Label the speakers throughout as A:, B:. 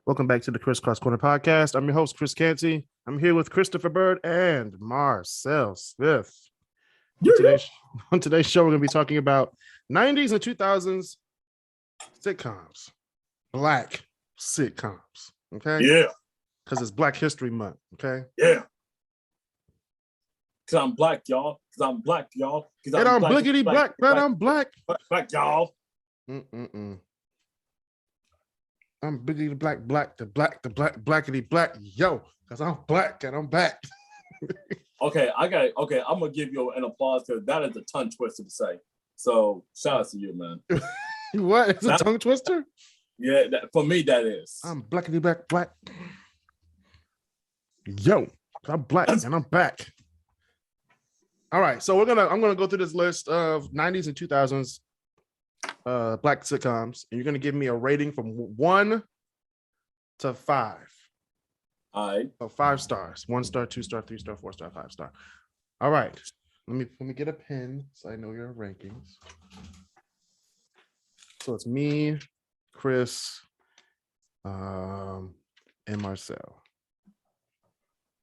A: Welcome back to the Crisscross Corner podcast. I'm your host, Chris Canty. I'm here with Christopher Bird and Marcel Smith. On today's show, we're going to be talking about 90s and 2000s sitcoms, Black sitcoms. Okay?
B: Yeah.
A: Because it's Black History Month. Okay?
B: Yeah. Because I'm black, y'all. Because I'm black, y'all.
A: And I'm blickety black, but I'm black.
B: Black, y'all.
A: I'm biggity black, blackety black, yo, because I'm black and I'm back.
B: Okay, I'm gonna give you an applause because that is a tongue twister to say. So shout out to you, man.
A: What? It's a tongue twister?
B: Yeah, for me that is.
A: I'm blackety black. Yo, I'm black and I'm back. All right, so I'm gonna go through this list of 90s and 2000s Black sitcoms, and you're gonna give me a rating from 1 to 5.
B: All right.
A: So 5 stars, 1 star, 2 star, 3 star, 4 star, 5 star. All right. Let me get a pen so I know your rankings. So it's me, Kris, and Marcel.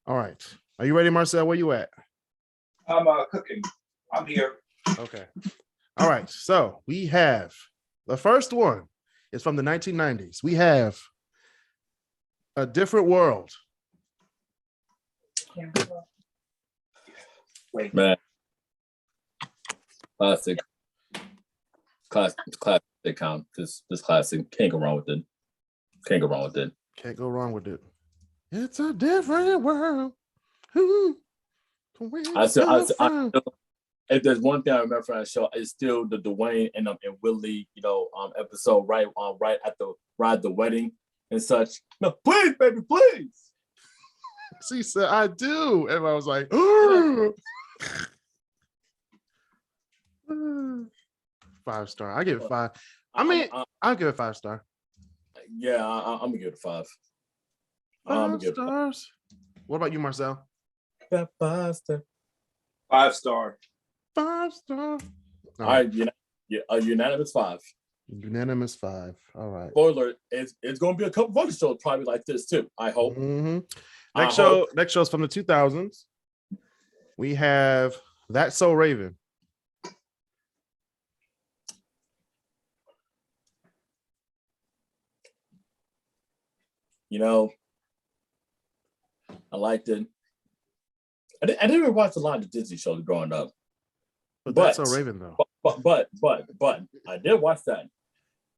A: All right. Are you ready, Marcel? Where you at?
C: I'm cooking. I'm here.
A: Okay. All right. So we have the first one is from the 1990s. We have A Different World.
C: Wait.
B: Man. Classic sitcom. This classic. Can't go wrong with it.
A: Can't go wrong with it. It's a different world. Ooh.
B: If there's one thing I remember from that show, it's still the Dwayne and Willie, episode right at the wedding and such. No, please, baby, please.
A: She said, "I do," and I was like, 5 star. I give it 5. I'll give it 5 star.
B: Yeah, I'm gonna give it 5.
A: 5 stars. What about you, Marcel?
B: 5 star.
C: 5 star.
A: 5 star.
B: All right, a unanimous 5.
A: Unanimous 5. All right.
B: Spoiler: it's going to be a couple of other shows probably like this too. I hope.
A: Mm-hmm. Next show is from the 2000s. We have That's So Raven.
B: I liked it. I didn't even watch a lot of Disney shows growing up.
A: But That's So Raven though.
B: But I did watch that.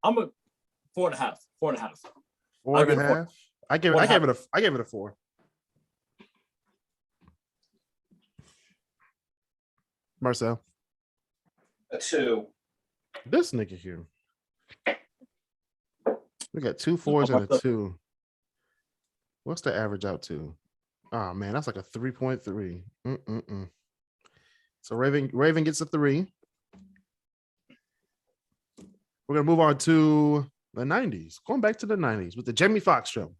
B: I'm a 4.5. 4.5.
A: 4.5. I gave it a 4. Marcel.
C: A 2.
A: This nigga here. We got 2 4s and a 2. What's the average out to? Oh man, that's like a 3.3. So Raven gets a 3. We're gonna move on to the 90s. Going back to the 90s with the Jamie Foxx show.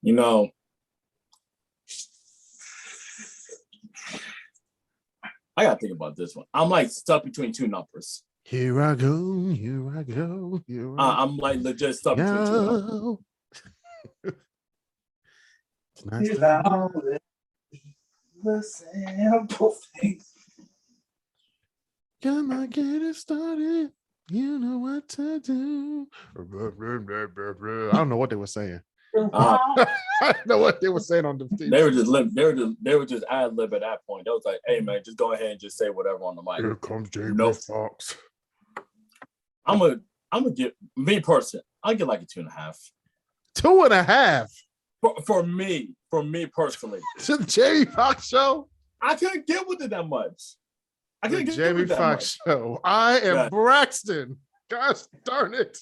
B: I gotta think about this one. I'm like stuck between 2 numbers.
A: Here I go.
B: I'm like legit stuck between 2 numbers.
A: It's nice
C: the simple things.
A: Come on, get it started. You know what to do. I don't know what they were saying. I don't know what they were saying on the TV.
B: They were just ad lib at that point. They was like, "Hey man, just go ahead and just say whatever on the mic."
A: Here comes Jamie Foxx.
B: I'm gonna give me personally. I'll give like a 2.5.
A: 2.5
B: for me personally.
A: To the Jamie Foxx show.
B: I couldn't get with it that much. I couldn't get
A: Jamie
B: with that
A: Foxx
B: much.
A: show. I am Braxton. Gosh darn it!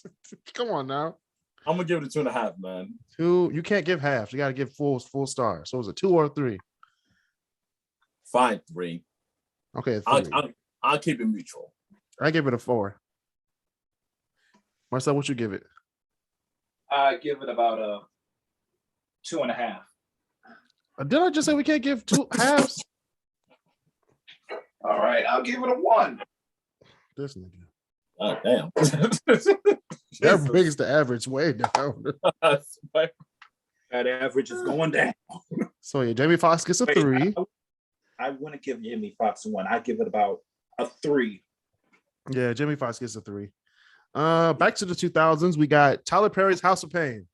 A: Come on now.
B: I'm gonna give it a 2.5, man.
A: 2. You can't give half. You got to give full star. So it was a 2 or a 3.
B: Fine, 3.
A: Okay, 3.
B: I'll keep it mutual.
A: I give it a 4. Marcel, what you give it?
C: I give it about a 2.5.
A: Did I just say we can't give 2 halves?
C: All right, I'll give it a 1.
A: This nigga.
B: Oh, damn.
A: That brings the average way down.
C: That average is going down.
A: So yeah, Jamie Foxx gets a 3.
C: I wouldn't give Jamie Foxx a 1. I give it about a 3.
A: Yeah, Jamie Foxx gets a 3. Back to the 2000s, we got Tyler Perry's House of Pain.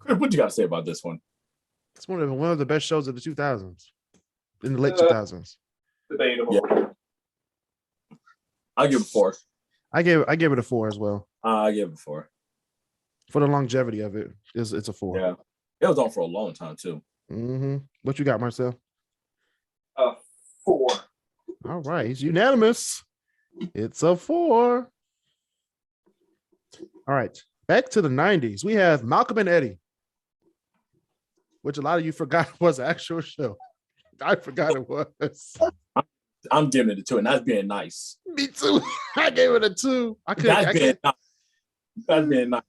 B: What you got to say about this one?
A: It's one of the best shows of the 2000s, in the late 2000s.
C: Debatable.
B: Yeah. I'll give it 4.
A: I gave it a 4 as well.
B: I give it a 4
A: for the longevity of it. It's a 4.
B: Yeah, it was on for a long time too.
A: Mm-hmm. What you got, Marcel?
C: 4.
A: All right, he's unanimous. It's a 4. All right, back to the 90s. We have Malcolm and Eddie, which a lot of you forgot was an actual show. I forgot it was.
B: I'm giving it a 2, and that's being nice.
A: Me too. I gave it a 2.
B: That's being nice.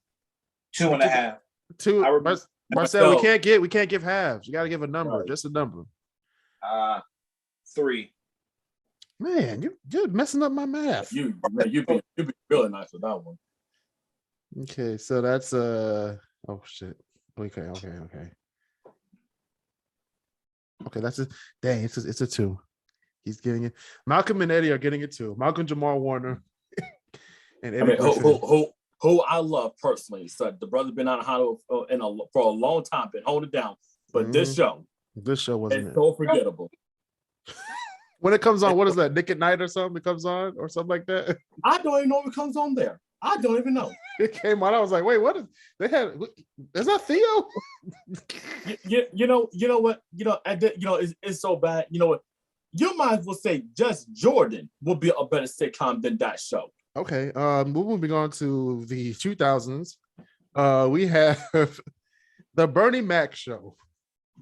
C: 2.5.
A: 2. Marcel, we can't give halves. You got to give a number, right. Just a number.
C: 3.
A: Man, you're messing up my math.
B: You be really nice with that one.
A: Okay, so that's oh shit. Okay. Okay, that's it. Dang, it's a 2. He's getting it. Malcolm and Eddie are getting it too. Malcolm Jamal Warner and Eddie.
B: Who I love personally. So the brother's been out of Hollywood for a long time, been holding it down. But this show wasn't so forgettable.
A: When it comes on, what is that? Nick at Night or something? It comes on or something like that.
B: I don't even know if it comes on there. I don't even know.
A: It came on. I was like, wait, what is they had? Is that Theo?
B: You know what? It's so bad. You know what? You might as well say Just Jordan would be a better sitcom than that show.
A: Okay. We're moving on to the 2000s. We have the Bernie Mac Show.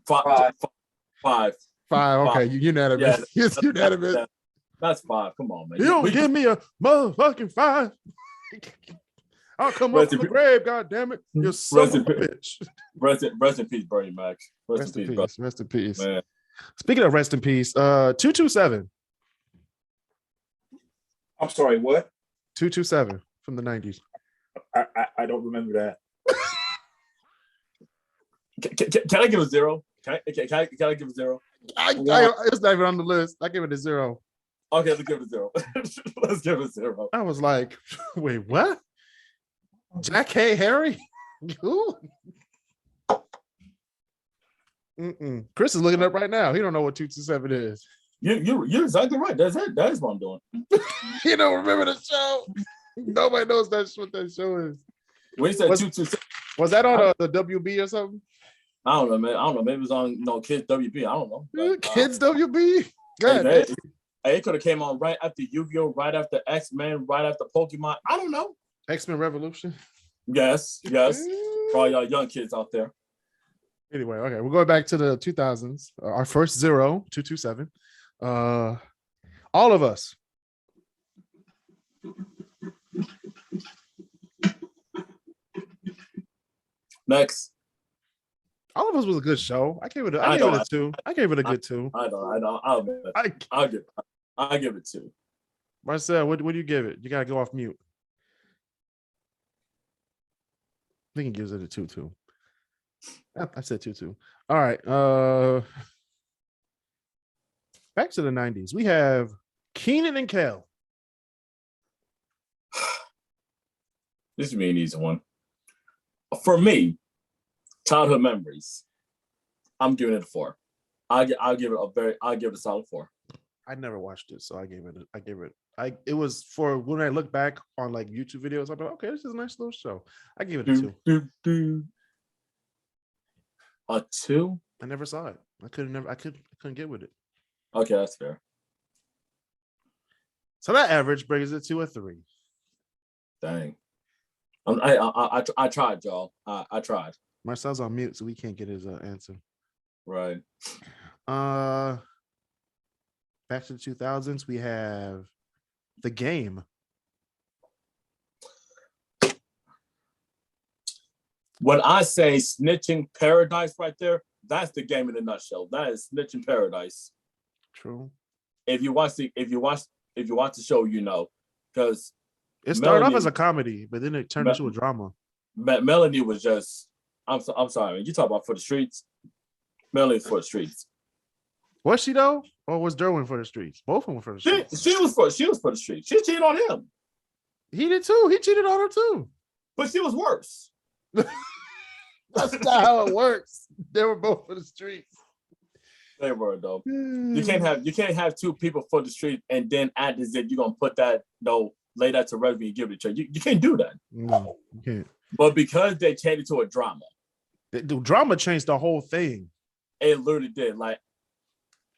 B: 5.
A: 5. Okay, you unanimous.
B: Yeah,
A: it's unanimous.
B: That's 5. Come on, man.
A: You don't give me a motherfucking 5. I'll come up from the grave, God damn it. You son of a bitch.
B: Rest in peace, Bernie Mac.
A: Rest in peace. Rest in peace.
B: Man.
A: Speaking of rest in peace, 227.
C: I'm sorry, what?
A: 227 from the 90s.
C: I don't remember that.
B: Can I give a 0? Can I give a 0?
A: It's not even on the list. I give it a 0.
B: Okay, let's give it a 0. Let's give it a 0.
A: I was like, wait, what? Jack Hay Harry? Who? Kris is looking up right now. He don't know what 227 is.
B: You're exactly right. That is what I'm doing.
A: You don't remember the show? Nobody knows what that show is.
B: When you said 227,
A: was that on the WB or something?
B: I don't know, man. I don't know. Maybe it was on Kids WB. I don't know. But,
A: Kids WB? God,
B: it could have came on right after Yu-Gi-Oh, right after X-Men, right after Pokemon. I don't know.
A: X-Men Revolution?
B: Yes. For all y'all young kids out there.
A: Anyway, okay, we're going back to the 2000s. Our first 0, 227. All of Us.
B: Next.
A: All of Us was a good show. I gave it a 2. I gave it a good 2.
B: I know. I'll give it 2.
A: Marcel, what do you give it? You gotta go off mute. I think he gives it a 2 too. I said 2 too. All right. Back to the 90s. We have Keenan and Kel.
B: This is me an easy one. For me, childhood memories. I'm giving it a 4. I'll give it a solid 4.
A: I never watched it, so it was for when I look back on like YouTube videos, I'm like, okay, this is a nice little show. I gave it a 2.
B: A 2?
A: I never saw it. I couldn't get with it.
B: Okay, that's fair.
A: So that average brings it to a 3.
B: Dang. I tried, y'all. I tried.
A: Marcel's on mute, so we can't get his answer.
B: Right.
A: Back to the 2000s, we have The Game.
B: When I say snitching paradise right there, that's the game in a nutshell. That is Snitch in Paradise.
A: True.
B: If you watch the show, you know, because
A: it started off as a comedy, but then it turned into a drama.
B: Melanie was just, I'm sorry, you talk about for the streets. Melanie's for the streets.
A: Was she though, or was Derwin for the streets? Both of them were for the streets.
B: She was for the streets. She cheated on him.
A: He did too. He cheated on her too.
B: But she was worse.
A: That's not how it works. They were both for the streets.
B: They were though. You can't have two people for the street and then add as if you're gonna put that lay that to rest and give it to you. You can't do that.
A: No, you can't.
B: But because they changed it to a drama,
A: the drama changed the whole thing.
B: It literally did. Like,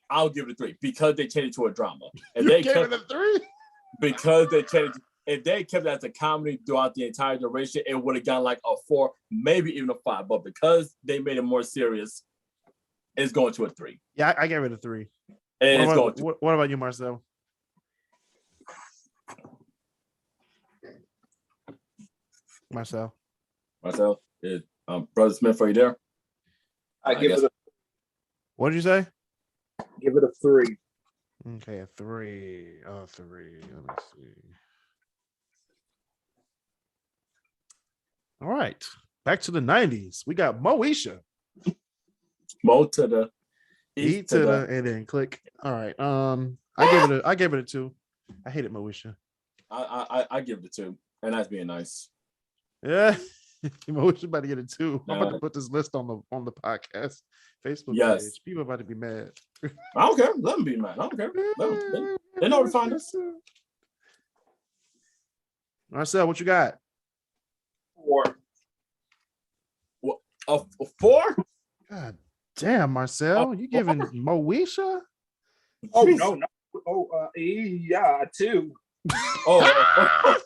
B: I'll give it a 3 because they changed it to a drama.
A: And they gave it a 3
B: because they changed it. If they kept it as a comedy throughout the entire duration, it would have gone like a 4, maybe even a 5. But because they made it more serious, it's going to a 3.
A: Yeah, I gave it a 3. What about you, Marcel? Marcel,
B: is Brother Smith, are you there?
C: I give it a.
A: What did you say?
C: Give it a 3.
A: Okay, a 3. Oh, 3. Let me see. All right, back to the 90s. We got Moesha.
B: Mo to the
A: E to the and then click. All right. I gave it a 2. I hated Moesha.
B: I give it a 2, and that's being nice.
A: Yeah. Moesha about to get a 2. I'm about to put this list on the podcast Facebook page. People about to be mad.
B: I don't care. Let them be mad. I don't care. They know where to find us.
A: Marcel, what you got?
C: 4.
B: What, a 4?
A: God damn, Marcel, you giving Moesha?
C: Oh no. Oh, yeah, 2.
B: Oh.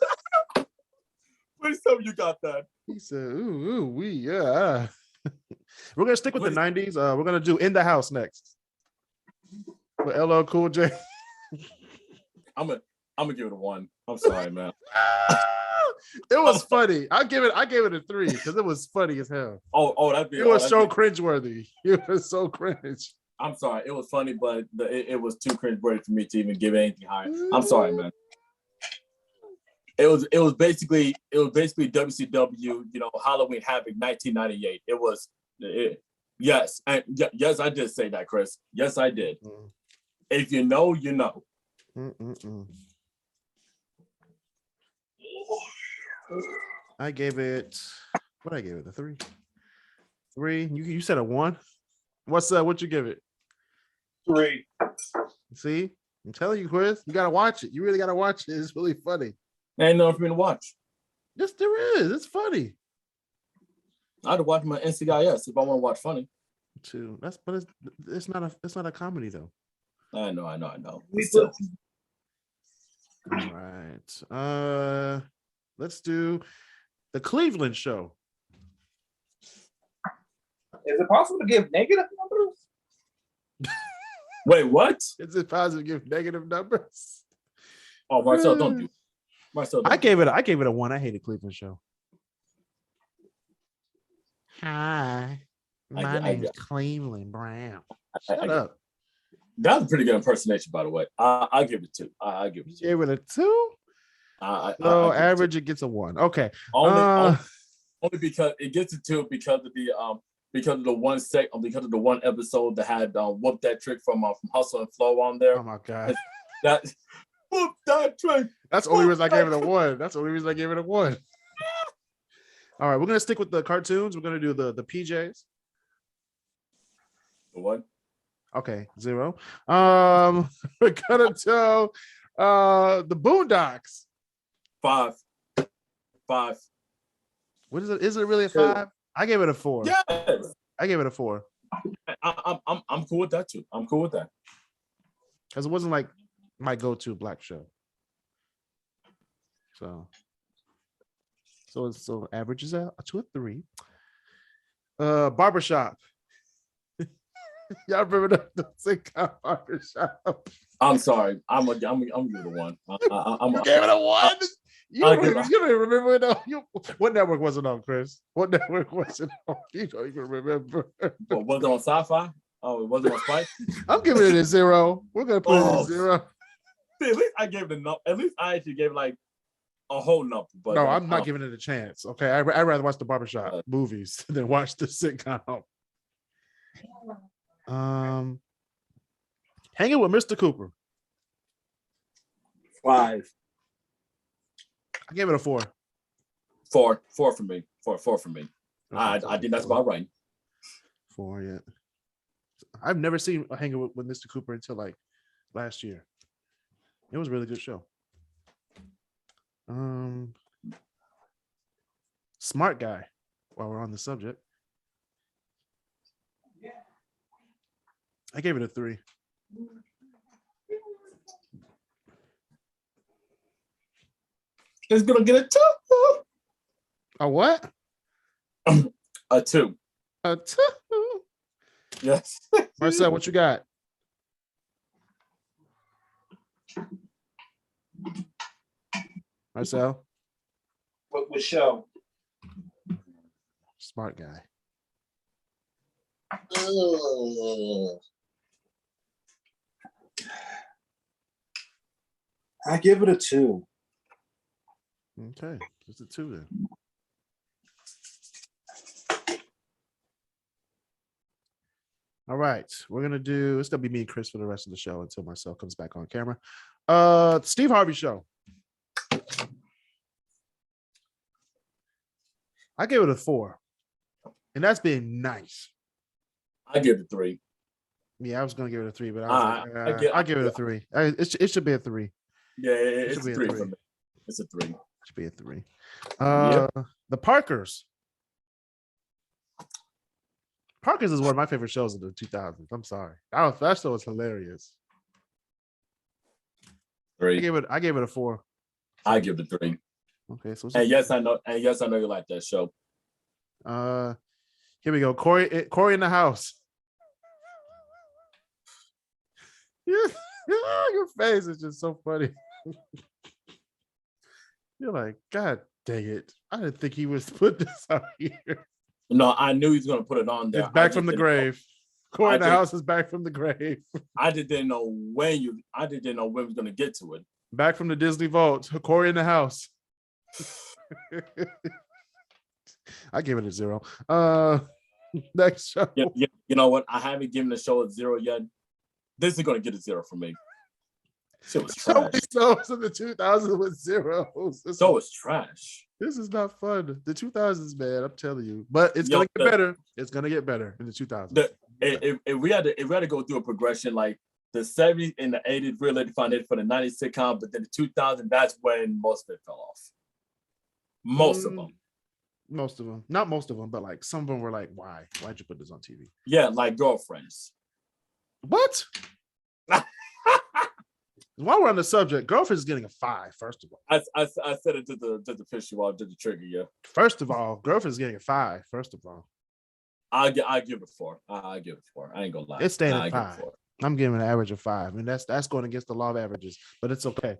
B: Please tell me you got that.
A: He said, ooh, yeah. We're gonna stick with the 90s. We're gonna do In the House next. With LL Cool J.
B: I'm gonna give it a 1. I'm sorry, man.
A: It was funny. I gave it a 3 because it was funny as hell. It was so cringeworthy. It was so cringe.
B: I'm sorry. It was funny, but it was too cringeworthy for me to even give anything higher. I'm sorry, man. It was basically WCW, Halloween Havoc 1998. Yes, and yes, I did say that, Kris. Yes, I did. If you know, you know.
A: I gave it a 3. 3. You said a 1. What you give it?
C: 3.
A: See, I'm telling you, Kris, you gotta watch it. You really gotta watch it. It's really funny.
B: Ain't nothing for me to watch.
A: Yes, there is. It's funny.
B: I'd watch my NCIS if I want to watch funny.
A: Too. It's not a comedy though.
B: I know.
A: All right. Let's do the Cleveland show.
C: Is it possible to give negative numbers?
B: Wait, what?
A: Is it possible to give negative numbers?
B: Oh, Marcel, don't do. Marcel,
A: I gave it a 1. I hated Cleveland show. Hi, my name's Cleveland Brown. Shut up.
B: That was a pretty good impersonation, by the way. I'll give it 2. I give it 2.
A: Gave it a 2. So average, it gets a 1. Okay.
B: Only because it gets a 2 because of the one episode that had whoop that trick from Hustle and Flow on there.
A: Oh my god.
B: That whoop that trick.
A: That's the only reason I gave it a 1. That's the only reason I gave it a 1. All right, we're gonna stick with the cartoons. We're gonna do the PJs.
B: The what?
A: Okay, 0. We're gonna do the Boondocks.
B: 5.
A: What is it? Is it really a 5? I gave it a 4.
B: Yes.
A: I gave it a 4.
B: I'm cool with that too. I'm cool with that.
A: Because it wasn't like my go-to black show. So averages out to a 3. Barbershop. Y'all remember the sitcom Barbershop?
B: I'm sorry. I'm gonna give it a 1.
A: You gave it a 1? You don't even remember it? What network was it on, Chris? What network was it on? You don't even remember.
B: What, was it on Sci-Fi? Oh, it wasn't on Spike?
A: I'm giving it a 0. We're going to put it at 0.
B: See, at least I gave it a number. At least I actually gave like a whole number. But
A: no, I'm not giving it a chance. Okay, I'd rather watch the barbershop movies than watch the sitcom. Hanging with Mr. Cooper.
C: 5.
A: I gave it a 4.
B: 4 for me. 4 for me. I think that's about right.
A: 4, yeah. I've never seen Hanging with Mr. Cooper until like last year. It was a really good show. Smart Guy, while we're on the subject. I gave it a 3.
B: It's gonna get a 2.
A: A what?
B: A 2.
A: A 2.
B: Yes.
A: Marcel, what you got? Marcel?
C: What show?
A: Smart Guy.
C: I give it a 2.
A: Okay, just a 2 then. All right, it's gonna be me and Kris for the rest of the show until Marcel comes back on camera. Steve Harvey Show. I gave it a 4, and that's being nice.
B: I give it a 3.
A: Yeah, I was gonna give it a 3, but I give it a 3. It should be a 3.
B: Yeah, it's a 3 for me. It's a 3.
A: It should be a 3. The Parkers. Parkers is one of my favorite shows of the 2000s. I'm sorry. That show was hilarious.
B: 3.
A: I gave it a 4.
B: I give it a 3.
A: Okay, so
B: yes, I know you like that show.
A: Here we go. Corey in the house. Your face is just so funny. You're like, God dang it. I didn't think he was put this out here.
B: No, I knew he was gonna put it on there.
A: It's back from the grave. Corey in the house is back from the grave.
B: I just didn't know when we was gonna get to it.
A: Back from the Disney vault. Corey in the house. I gave it a 0. Next show.
B: You know what? I haven't given the show a 0 yet. This is gonna get a 0 from me. Shit was trash.
A: So in the 2000s with 0s.
B: So it's trash.
A: This is not fun. The 2000s, man. I'm telling you. But it's gonna get better. It's gonna get better in the 2000s.
B: If we had to go through a progression, like the 70s and the 80s really defined it for the 90s sitcom, but then the 2000s, that's when most of it fell off. Most of them.
A: Most of them. Not most of them, but like some of them were like, why? Why'd you put this on TV?
B: Yeah, like Girlfriends.
A: What? While we're on the subject, Girlfriends is getting a 5, first of all.
B: I said it to the fish you all did the trigger, yeah.
A: First of all, Girlfriends is getting a 5, first of all.
B: I give it 4. I give it 4. I ain't gonna lie.
A: It's staying at 5. I'm giving an average of 5. I mean, that's going against the law of averages, but it's okay.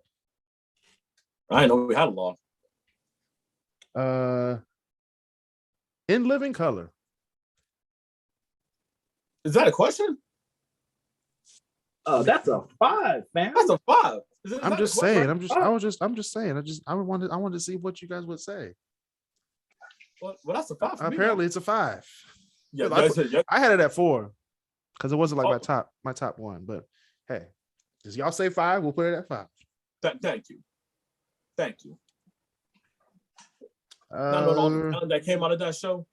B: I know we had a law.
A: In Living Color.
B: Is that a question?
C: Oh, that's a 5, man.
B: That's a 5.
A: I'm just saying. I'm just saying. I wanted to see what you guys would say.
B: Well, that's a 5. For
A: apparently,
B: me.
A: It's a 5.
B: Yeah,
A: I had it at 4 because it wasn't like my top one. But hey, does y'all say 5? We'll put it at 5.
B: Thank you. That came out of that show.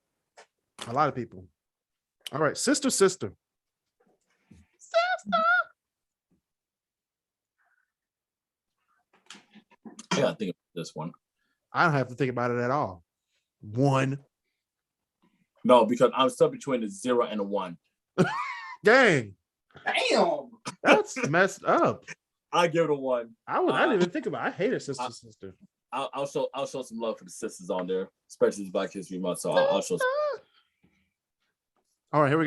A: A lot of people. All right, Sister.
B: I gotta think of this one.
A: I don't have to think about it at all. 1.
B: No, because I'm stuck between a 0 and a 1.
A: Dang.
C: Damn.
A: That's messed up.
B: I give it a 1.
A: I didn't even think about it. I hated Sister.
B: I'll show some love for the sisters on there, especially this Black History Month. So I'll show.
A: All right, here we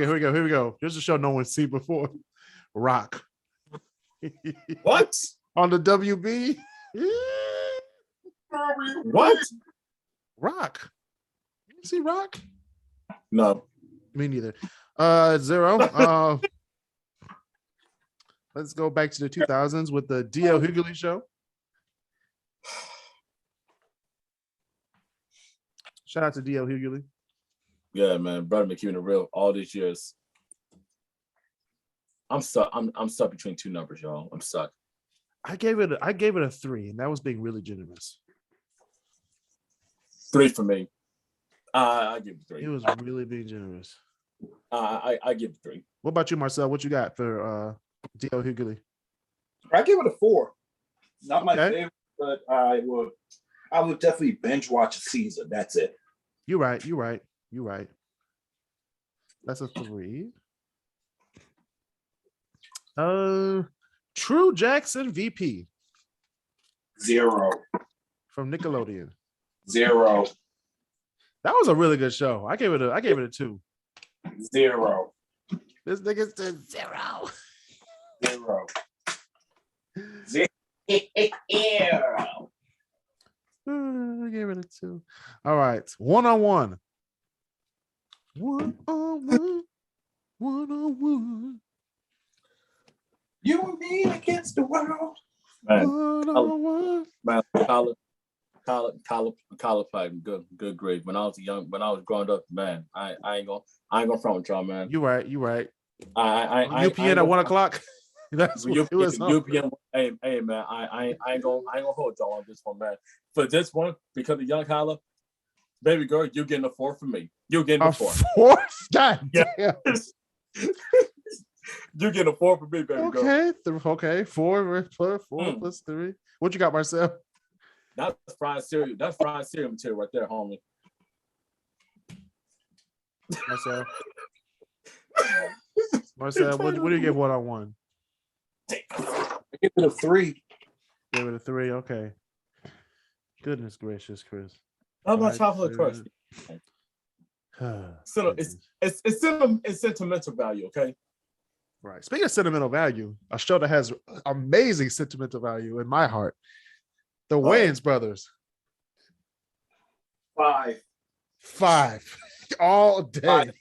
A: go. Here's a show no one's seen before. Rock.
B: What?
A: On the WB.
B: What?
A: Rock. You see Rock?
B: No.
A: Me neither. 0. Let's go back to the 2000s with the D.L. Hughley show. Shout out to D.L. Hughley.
B: Yeah, man, brother McKeown, the real all these years. I'm stuck. I'm stuck between two numbers, y'all. I'm stuck.
A: I gave it a 3, and that was being really generous.
B: 3 for me. I give it 3.
A: It was really being generous.
B: I give it 3.
A: What about you, Marcel? What you got for D.L. Hughley?
C: I give it a 4. Not my favorite, but I would definitely binge watch a season. That's it.
A: You're right. That's a 3. True Jackson VP.
C: 0.
A: From Nickelodeon.
C: 0.
A: That was a really good show. I gave it a 2.
C: 0.
A: This nigga said 0.
C: 0. 0.
A: I gave it a 2. All right. One-on-one. One-on-one. One-on-one.
C: You and me against the world.
B: Man,
A: One-on-one.
B: man, college fighting, good grade. When I was growing up, man, I ain't gonna front with y'all, man.
A: You right.
B: I
A: UPN at 1 o'clock. That's what it was.
B: UPN. Hey, man, I ain't gonna hold y'all on this one, man. For this one, because of Young Holla, baby girl, you getting a 4 from me. You getting a 4.
A: 4? God damn.
B: You getting a 4 from me, baby girl.
A: Okay. 4 plus 3. What you got, Marcel?
B: That's fried cereal. That's fried cereal material right there, homie.
A: Marcel, what do you give one-on-one?
C: I give it a 3.
A: Give it a 3. Okay. Goodness gracious, Kris.
B: How about chocolate crust? So it's sentimental value, okay?
A: Right. Speaking of sentimental value, a show that has amazing sentimental value in my heart. The Wayans brothers.
C: 5.
A: All day.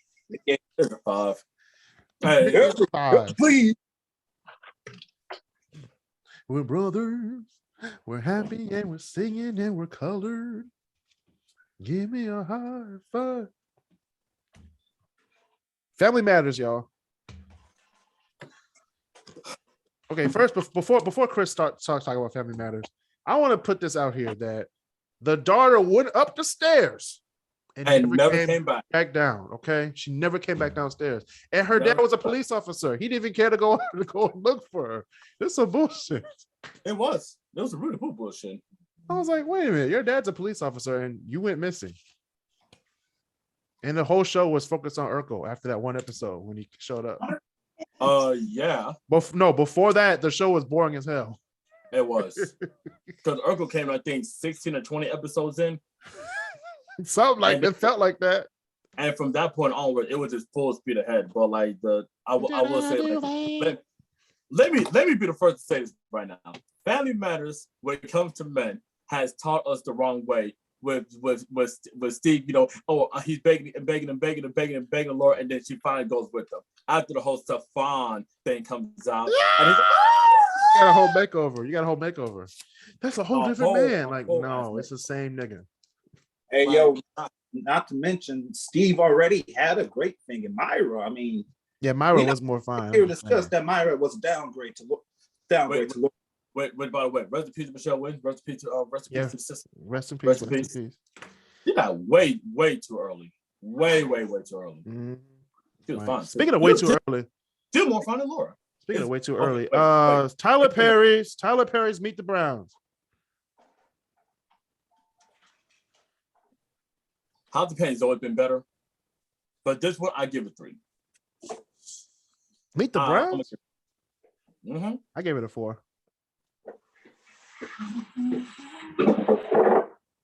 B: 5. Hey,
A: 5.
C: Please.
A: We're brothers. We're happy and we're singing and we're colored. Give me a high 5. Family Matters, y'all. Okay, first, before Kris starts talking about Family Matters, I want to put this out here that the daughter went up the stairs and never came back down. Okay, she never came back downstairs, and her dad was a police officer. He didn't even care to go and look for her. This is some bullshit.
B: It was a really cool bullshit.
A: I was like, wait a minute, your dad's a police officer and you went missing. And the whole show was focused on Urkel after that one episode when he showed up.
B: Yeah.
A: Before that, the show was boring as hell.
B: It was. Because Urkel came, I think, 16 or 20 episodes in.
A: Something like it felt like that.
B: And from that point onward, it was just full speed ahead. But like I will say, like, let me be the first to say this right now. Family Matters, when it comes to men, has taught us the wrong way. With Steve, he's begging the Lord, and then she finally goes with him. After the whole Stefan thing comes out, and he's
A: you got a whole makeover. That's a whole different man. Like, no, it's the same nigga.
C: Hey, yo, not to mention, Steve already had a great thing in Myra. I mean,
A: yeah, Myra was more fine.
C: We discussed that Myra was a downgrade to look.
B: Wait, by the way, rest in peace, Michelle Wynn. Rest in peace to the sister.
A: Rest in peace.
B: You got way too early. Way too early.
A: Mm-hmm.
B: She was fine.
A: Speaking of way too early.
B: Still more fun than Laura.
A: Speaking of way too early. Tyler Perry's Meet the Browns.
B: House of Pain's always been better. But this one, I give it 3.
A: Meet the Browns?
B: Mm-hmm.
A: I gave it a 4.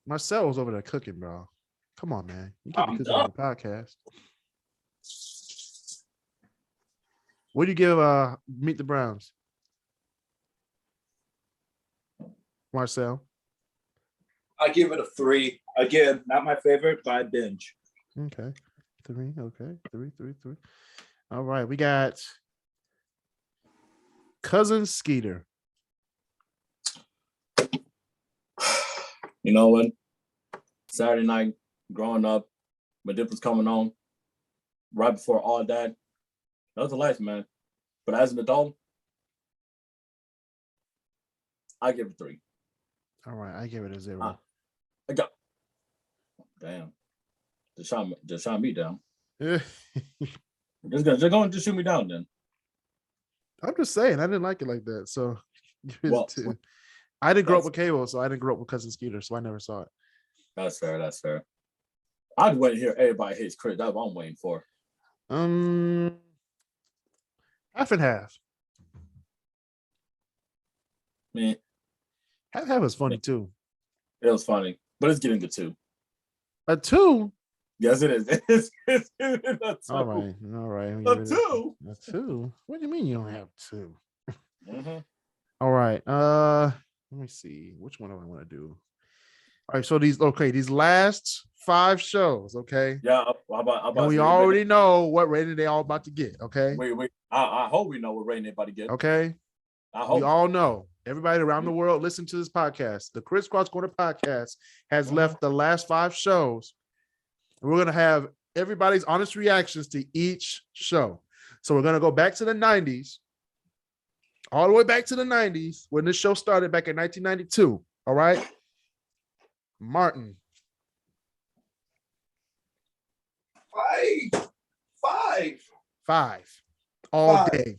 A: Marcel was over there cooking, bro. Come on, man. You can't be cooking on the podcast. What do you give Meet the Browns? Marcel?
C: I give it a 3. Again, not my favorite, but I binge.
A: Okay. 3. Okay. 3. All right. We got Cousin Skeeter.
B: You know what? Saturday night, growing up, when Dip was coming on, right before all that was a life, man. But as an adult, I give it 3.
A: All right. I give it a 0.
B: I got damn. Just shot me down. just go and just shoot me down then.
A: I'm just saying, I didn't like it like that. So
B: Well,
A: I didn't grow up with cable, so I didn't grow up with Cousin Skeeter, so I never saw it.
B: That's fair. I'd wait to hear everybody hates Kris. That's what I'm waiting for.
A: Half and half.
B: Man,
A: Half was funny too.
B: it was funny, but it's getting to 2.
A: A 2?
B: Yes, it is. It's a 2.
A: All right.
B: A 2?
A: A 2? What do you mean you don't have 2?
B: Mm-hmm.
A: All right. Let me see. Which one do I want to do? All right. So these last 5 shows. Okay.
B: Yeah. How about
A: and we already know what rating they all about to get. Okay.
B: Wait. I hope we know what rating they're about to get.
A: Okay.
B: I hope
A: we all know. Everybody around the world listen to this podcast. The Kris Cross Corner podcast has left the last 5 shows. We're going to have everybody's honest reactions to each show. So we're going to go back to the 90s, all the way back to the 90s when this show started back in 1992. All right. Martin. 5. All day.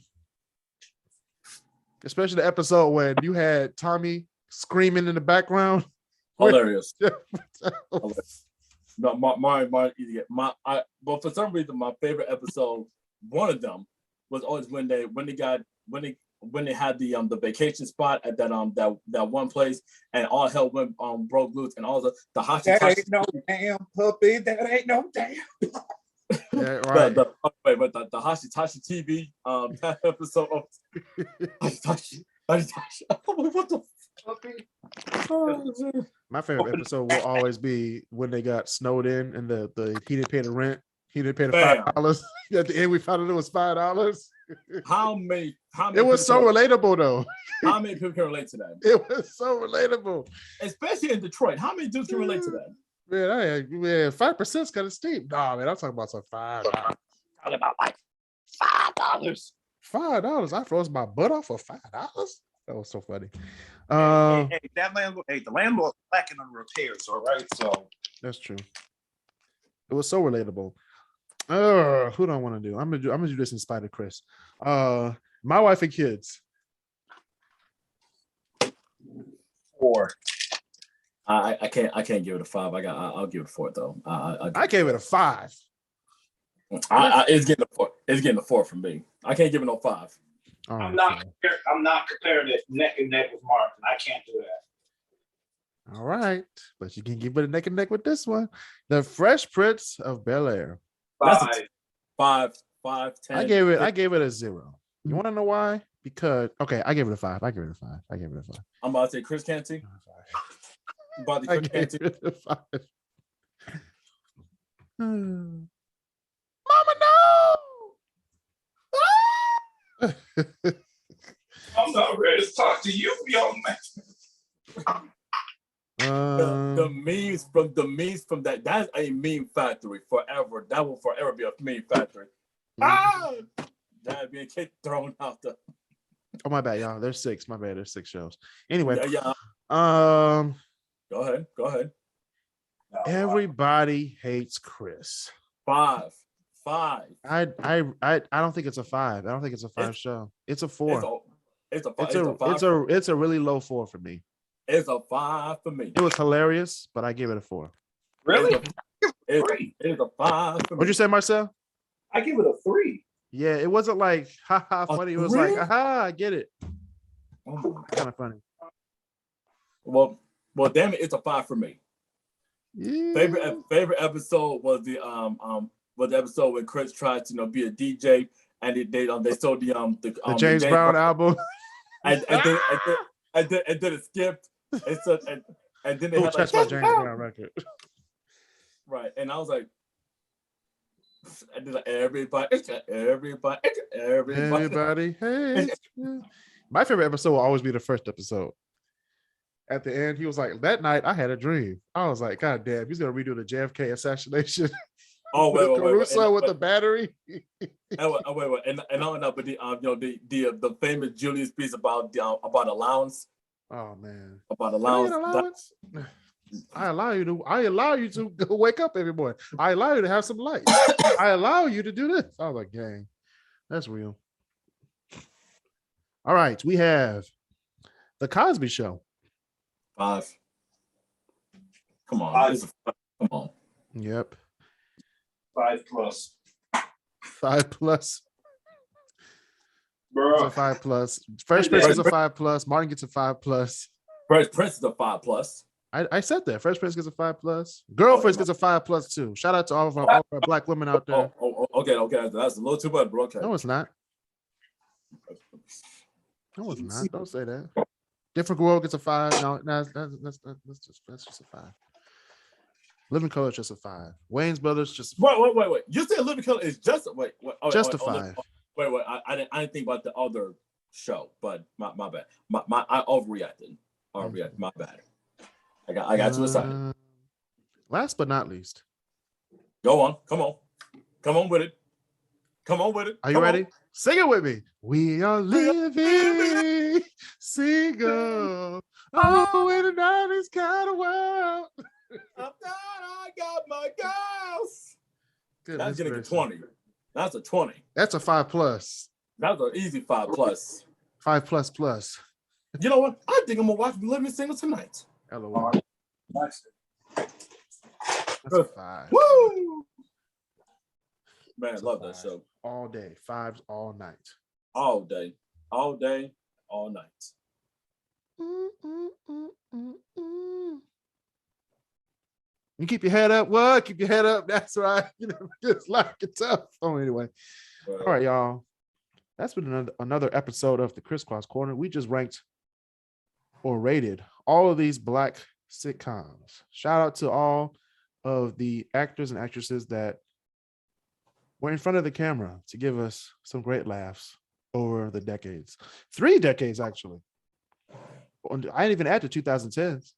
A: Especially the episode when you had Tommy screaming in the background.
B: Hilarious. No, but for some reason, my favorite episode, one of them, was always when they had the vacation spot at that one place, and all hell went broke loose, and all the Hashi.
C: That ain't no damn puppy. That ain't no damn.
A: Yeah, right.
B: But the Hashi TV that episode of Hashi. What the fuck?
A: My favorite episode will always be when they got snowed in and the he didn't pay the rent. He didn't pay the $5. At the end, we found out it was $5.
B: How many?
A: It was so relatable, though.
B: How many people can relate to that?
A: It was so relatable,
B: especially in Detroit. How many dudes can relate to that?
A: Man, 5% is kind of steep. Nah, man, I'm talking about some $5.
B: Talking about like $5.
A: $5. I froze my butt off for $5. That was so funny.
C: That landlord, the landlord lacking on repairs, all right? So
A: that's true. It was so relatable. Who do I want to do? I'm gonna do this in spite of Kris. My wife and kids.
C: 4.
B: I can't give it a 5. I'll give it a 4 though.
A: I gave it a 5.
B: It's getting a 4. It's getting a 4 from me. I can't give it no 5.
C: I'm not comparing it neck and neck with Martin. I can't do that.
A: All right, but you can give it a neck and neck with this one. The Fresh Prince of Bel-Air.
B: 5, 10.
A: I gave it a 0. You want to know why? Because I gave it a 5. I gave it a 5.
B: I'm about to say Kris can't see. About to Kris can't see.
A: 5. Mama, no!
C: I'm not ready to talk to you, young man.
B: The memes from that's a meme factory forever. That will forever be a meme factory. That being kicked thrown out the.
A: Oh my bad, y'all. There's 6. My bad. There's 6 shows. Anyway,
B: yeah. Go ahead.
A: Everybody hates Kris.
B: 5.
A: I don't think it's a 5. I don't think it's a 5 show. It's a 4. It's a really low 4 for me.
B: It's a 5 for me.
A: It was hilarious, but I give it a 4.
C: Really?
B: It's a 5 for me.
A: What'd you say, Marcel?
C: I give it a 3.
A: Yeah, it wasn't like haha funny. It was like aha, I get it. Kind of funny.
B: Well, damn it, it's a 5 for me.
A: Yeah.
B: Favorite episode was the episode when Kris tried to be a DJ, and they sold the
A: James Brown album,
B: and then it skipped. And And then they
A: Don't
B: had like
A: touch my James Brown record.
B: Right. And I was like, and then like, everybody.
A: Hey. My favorite episode will always be the first episode. At the end, he was like, that night I had a dream. I was like, God damn, he's gonna redo the JFK assassination.
B: Oh, wait.
A: Caruso with the battery.
B: Wait. And no, but the famous Julius piece about allowance.
A: Oh man.
B: About allowance.
A: I allow you to go wake up every morning. I allow you to have some light. I allow you to do this. I was like, gang, that's real. All right, we have the Cosby Show.
B: 5. Come on. Come on.
A: Yep.
C: 5+.
A: 5+.
C: Bro.
A: It's a 5+. Fresh Prince is a 5+. Martin gets a 5+.
B: Fresh Prince is a 5+.
A: I said that. Fresh Prince gets a 5+. Girlfriends gets a 5+ too. Shout out to all of our black women out there.
B: Okay. That's a little too much, bro. Okay.
A: No, it's not. No, it's not. Don't say that. Different World gets a 5. No, that's just a 5. Living Color is just a 5. Wayne's Brothers just a 5.
B: Wait. You said Living Color is just
A: just a 5.
B: Wait. I didn't think about the other show, but my bad. I overreacted. My bad. I got too excited.
A: Last but not least.
B: Go on. Come on with it.
A: Are you ready? Sing it with me. We are living single. Oh, in the 90s kind of world.
B: I got my girls.
A: Goodness
B: That's getting a
A: gracious.
B: 20. That's a 20.
A: That's a 5+.
B: That's an easy 5+.
A: 5++.
B: You know what? I think I'm gonna watch Living Single tonight.
A: LOL.
C: Nice.
A: That's a 5.
B: Woo! Man,
A: That's a
B: love that
A: 5.
B: show.
A: All day. 5s all night.
B: All day, all night.
A: You keep your head up. What? Keep your head up. That's right. You know, just like it's tough. Oh, anyway. All right, y'all. That's been another episode of the Crisscross Corner. We just ranked or rated all of these black sitcoms. Shout out to all of the actors and actresses that were in front of the camera to give us some great laughs over the decades. 3 decades, actually. I didn't even add the 2010s.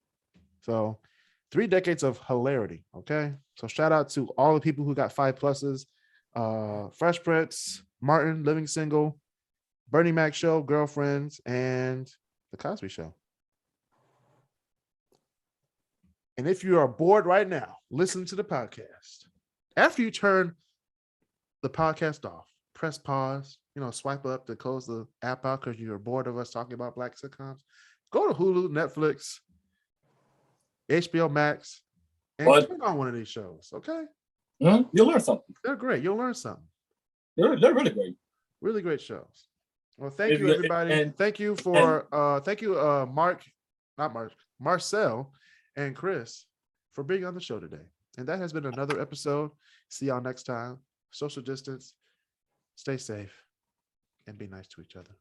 A: So 3 decades of hilarity. Okay. So shout out to all the people who got 5+. Fresh Prince, Martin, Living Single, Bernie Mac Show, Girlfriends, and The Cosby Show. And if you are bored right now, listen to the podcast. After you turn the podcast off, press pause, swipe up to close the app out because you're bored of us talking about black sitcoms. Go to Hulu, Netflix, HBO Max, and turn on one of these shows, okay?
B: You'll learn something.
A: They're great. You'll learn something.
B: They're really great.
A: Really great shows. Well, thank you, everybody. And thank you Marcel and Kris for being on the show today. And that has been another episode. See y'all next time. Social distance. Stay safe and be nice to each other.